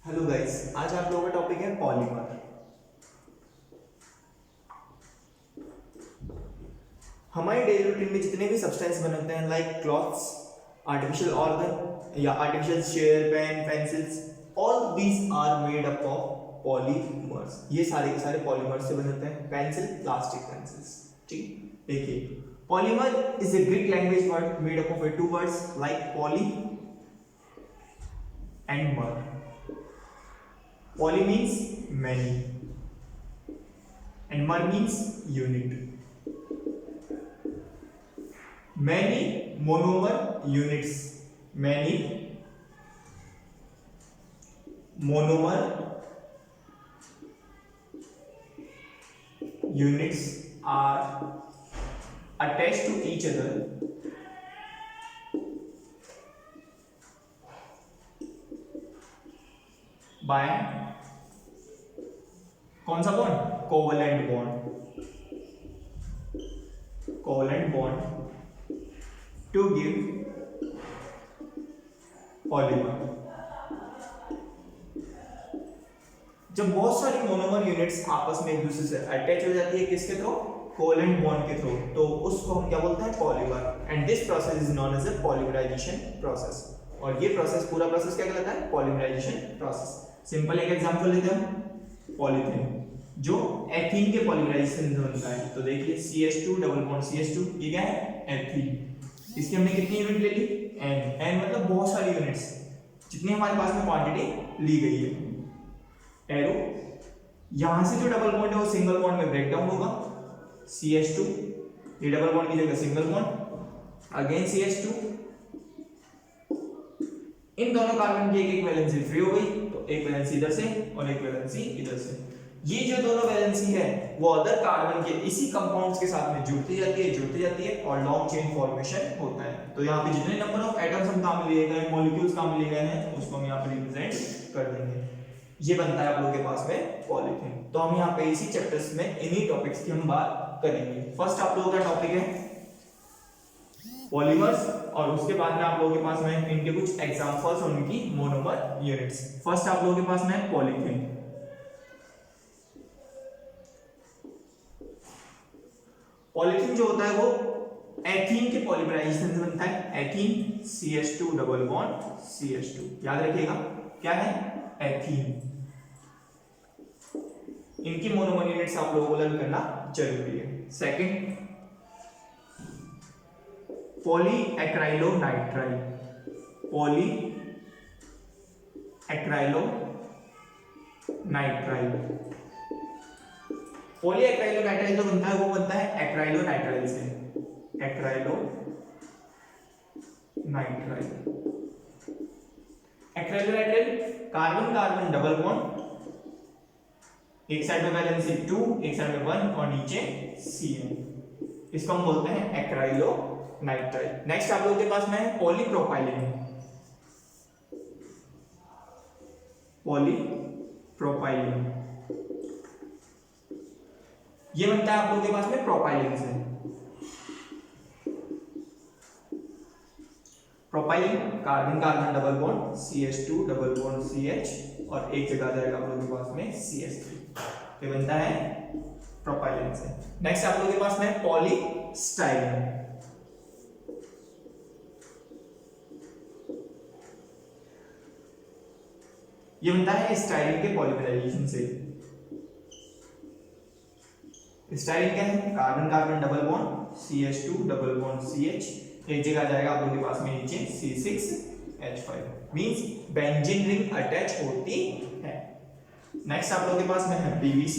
Hello guys, आज आप लोगों का टॉपिक है पॉलीमर। हमारे डेली रूटीन में जितने भी सब्सटेंस बनते हैं लाइक क्लॉथ्स, आर्टिफिशियल ऑर्गन या artificial chair, pen, pencils, all these are made up of polymers. ये सारे के सारे पॉलीमर्स से बनते हैं। Pencil, plastic pencils. ठीक, देखिए polymer is a Greek language word made up of two words like poly and mer. Poly means many and mer means unit. Many monomer units. Many monomer units are attached to each other by कौन सा bond? Covalent bond. Covalent bond to give polymer. जब बहुत सारी monomer units आपस में एक दूसरे से अटैच हो जाती है किसके थ्रू? कोवलेंट बॉन्ड के थ्रू, तो उसको हम क्या बोलते हैं? Polymer. And this process is known as a polymerization process. और ये प्रोसेस, पूरा प्रोसेस क्या कहलाता है? Polymerization process. सिंपल एक एग्जांपल लेते हैं हम, पॉलीथीन जो एथीन के पॉलीमराइजेशन से बनता है। तो देखिए CH2 डबल बॉन्ड CH2, ये क्या है? एथीन। इसकी हमने कितनी यूनिट ले ली? n। n मतलब बहुत सारी यूनिट्स, जितनी हमारे पास में क्वांटिटी ली गई है। एरो यहां से जो डबल बॉन्ड है वो सिंगल बॉन्ड में ब्रेक डाउन होगा। CH2, ये डबल बॉन्ड की जगह सिंगल बॉन्ड, अगेन CH2। इन दोनों कार्बन की एक वैलेंसी फ्री हो गई, तो एक वैलेंसी इधर से और एक वैलेंसी इधर से। ये जो दोनों वैलेंसी है वो अदर कार्बन के इसी कंपाउंड्स के साथ में जुड़ती जाती है और लॉन्ग चेन फॉर्मेशन होता है। तो यहाँ पे जितने नंबर ऑफ एटम्स हम काम लिए गए, मॉलिक्यूल्स काम लिए गए हैं, उसको हम यहाँ पे रिप्रेजेंट कर देंगे। ये बनता है आप लोगों के पास में पॉलीथीन। तो हम यहाँ पे इसी चैप्टर्स में इन्हीं टॉपिक्स की हम बात करेंगे। फर्स्ट आप लोगों का टॉपिक है पॉलीमर्स, और उसके बाद में आप लोगों के पास में इनके कुछ एग्जांपल्स और उनकी मोनोमर यूनिट्स। फर्स्ट आप लोगों के पास में पॉलीथीन। पॉलीथीन जो होता है वो एथीन के पॉलीमराइजेशन से बनता है। Ethene CH2 double bond CH2, याद रखिएगा क्या है? एथीन। इनकी मोनोमर यूनिट्स आप लोगों को लर्न करना जरूरी है। Second, poly acrylonitrile. Poly acrylonitrile. Poly acrylonitrile जो बनता है वो बनता है एक्राइलोनाइट्राइल से। Acrylonitrile. Acrylonitrile carbon carbon double bond, एक साइड में वैलेंसी 2, एक साइड में 1 और नीचे Cn। इसको हम बोलते हैं एक्राइलोनाइट्राइल। नेक्स्ट आप लोगों के पास में है पॉलीप्रोपाइलीन। पॉलीप्रोपाइलीन ये बनता है आप लोगों के पास में प्रोपाइलीन से। Propylene carbon carbon double bond CH2 double bond CH और एक जगह जाएगा आप लोगों के पास में CH3। ये बनता है प्रोपाइलीन से। नेक्स्ट आप लोगों के पास में पॉलीस्टाइरीन। ये बनता है स्टाइरीन के पॉलीमराइजेशन से। स्टाइरीन क्या है? Carbon carbon double bond CH2 double bond CH, एक जगह जाएगा आप लोगों के पास में नीचे C6H5, means benzene ring attach होती है। नेक्स्ट आप लोगों के पास में है PVC।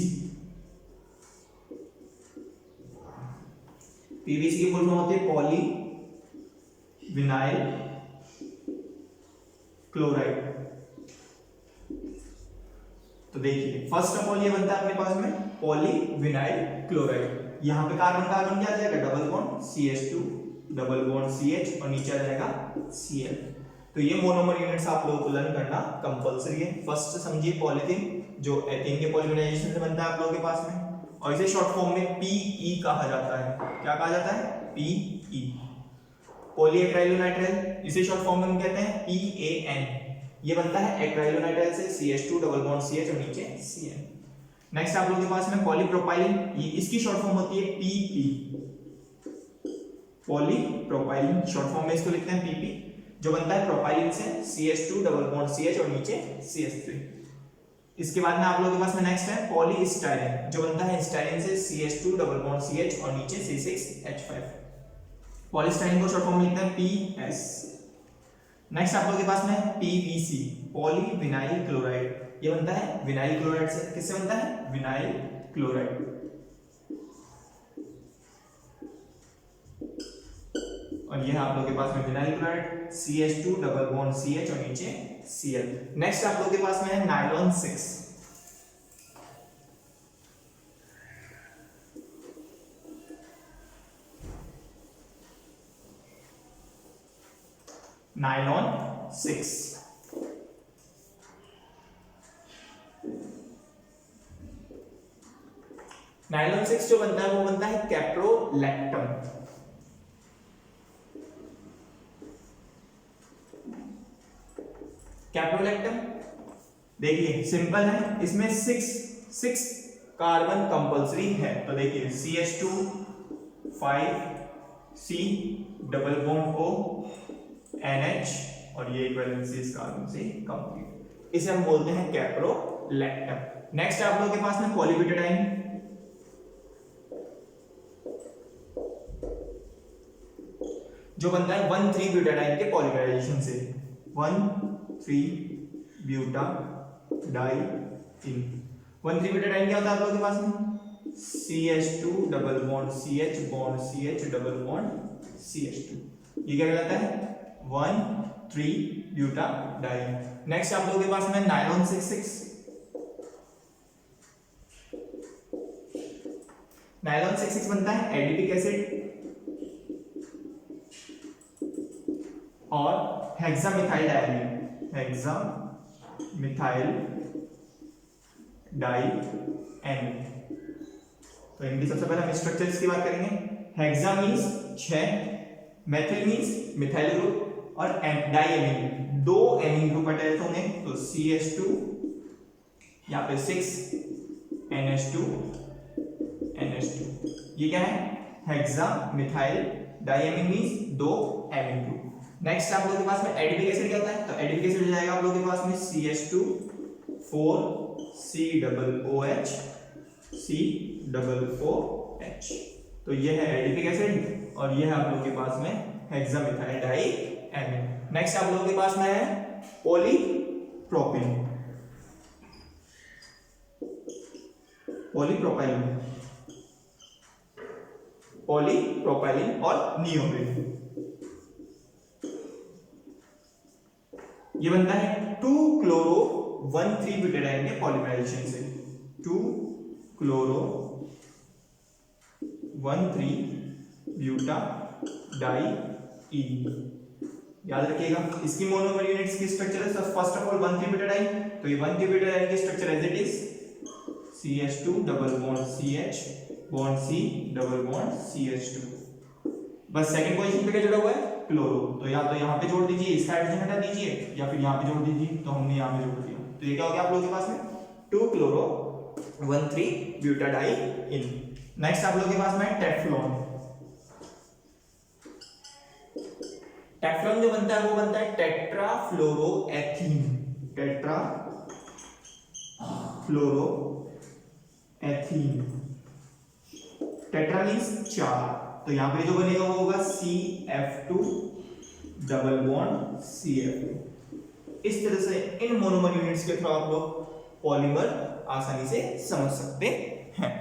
PVC की फुल फॉर्म होती है पॉली विनाइल क्लोराइड। तो देखिए फर्स्ट ऑफ ऑल ये बनता है अपने पास में पॉली विनाइल क्लोराइड। यहाँ पे कार्बन कार्बन क्या आ जाएगा? Double bond CH2 double bond CH और नीचे आ जाएगा Cl। तो ये मोनोमर यूनिट्स आप लोगों को लर्न करना कंपलसरी है। फर्स्ट समझिए पॉलीथीन जो एथीन के पॉलीमराइजेशन से बनता है आप लोगों के पास में, और इसे शॉर्ट फॉर्म में PE कहा जाता है। क्या कहा जाता है? PE। पॉलीएक्राइलोनाइट्राइल, इसे शॉर्ट फॉर्म में हम कहते हैं PAN। ये बनता है एक्राइलोनाइट्राइल से CH2 डबल बॉन्ड CH और नीचे Cn। नेक्स्ट आप लोगों के पास में पॉलीप्रोपाइलिन, ये इसकी शॉर्ट फॉर्म होती है PP, पॉलीप्रोपाइलिन शॉर्ट फॉर्म में इसको लिखते हैं PP, जो बनता है प्रोपाइलिन से CH2 डबल बॉन्ड CH और नीचे CH3। इसके बाद में आप लोगों के पास में नेक्स्ट है पॉलीस्टाइरीन, जो बनता है स्टाइरीन से CH2 डबल बॉन्ड CH और नीचे C6H5। पॉलीस्टाइरीन को शॉर्ट फॉर्म में लिखते हैं PS। नेक्स्ट आप लोगों के पास में PVC, पॉलीविनाइल क्लोराइड, ये बनता है विनाइल क्लोराइड से। किससे बनता है? Vinyl chloride. और ये है आप लोगों के पास में vinyl chloride, CH2 double bond CH और नीचे Cl। नेक्स्ट आप लोगों के पास में है नायलॉन 6, नायलॉन 6। नायलॉन 6 जो बनता है वो बनता है कैप्रोलैक्टम। कैप्रोलैक्टम देखिए सिंपल है, इसमें 6 कार्बन कंपलसरी है। तो देखिए CH2 5C double bond O NH और ये वैलेंसी इस कार्बन से कंप्लीट, इसे हम बोलते हैं कैप्रोलैक्टम। नेक्स्ट आप लोगों के पास में पॉलीब्यूटाडाइन, जो बनता है 1,3 ब्यूटाडाइन के पॉलीमराइजेशन से, 1,3 ब्यूटाडाइन। 1,3 ब्यूटाडाइन क्या होता है आप लोगों के पास में? CH2 double bond CH double bond CH2, ये क्या कहलाता है? 1,3 ब्यूटाडाइन। नेक्स्ट आप लोगों के पास में नायलॉन 6 नायलॉन 6 बनता है एडिपिक एसिड और हेक्सामिथाइल डाइमीन, हेक्सामिथाइल डाइएमीन। तो इनकी सबसे पहले हम स्ट्रक्चर्स की बात करेंगे। Hexa means 6, methyl means methyl group और डाइएमीन 2 एमीन ग्रुप अटैच होंगे। तो CH2 यहाँ पे 6 NH2 ये क्या है? Hexamethyl diamine means 2 amine group. Next आप लोगों के पास में एडिपिक एसिड क्या होता है? तो एडिपिक एसिड हो जाएगा आप लोगों के पास में CH2 4C double OH C double OH। तो ये है एडिपिक एसिड और ये है आप लोगों के पास में हेक्सामिथाइल डाइएमीन। नेक्स्ट आप लोगों के पास में है पॉलीप्रोपिलीन, पॉलीप्रोपाइलिन और नियोप्रीन। ये बनता है 2-क्लोरो 1,3 ब्यूटाडाइन के पॉलीमराइजेशन से, 2-क्लोरो 1,3 ब्यूटाडाइन। याद रखिएगा इसकी मोनोमर यूनिट्स की स्ट्रक्चर है। फर्स्ट ऑफ ऑल 1,3 ब्यूटाडाइन, तो ये 1,3 ब्यूटाडाइन की structure as it is CH2 double bond CH bond C double bond CH2। बस सेकंड पोजीशन पे क्या जुड़ा हुआ है? क्लोरो। तो या तो यहाँ पे जोड़ दीजिए, इसका हाइड्रोजन हटा दीजिए, या फिर यहाँ पे जोड़ दीजिए। तो हमने यहाँ पे जोड़ दिया, तो ये क्या हो गया आप लोगों के पास में? 2-क्लोरो 1,3 ब्यूटाडाइन। नेक्स्ट आप लोगों के पास में टेफ्लॉन। टेफ्लॉन जो बनता है वो बनता है टेट्राफ्लोरोएथीन, टेट्रा मींस 4, तो यहाँ पे जो बनेगा वो होगा CF2 डबल बॉन्ड CF2। इस तरह से इन मोनोमर यूनिट्स के थ्रू आप लोग पॉलीमर आसानी से समझ सकते हैं।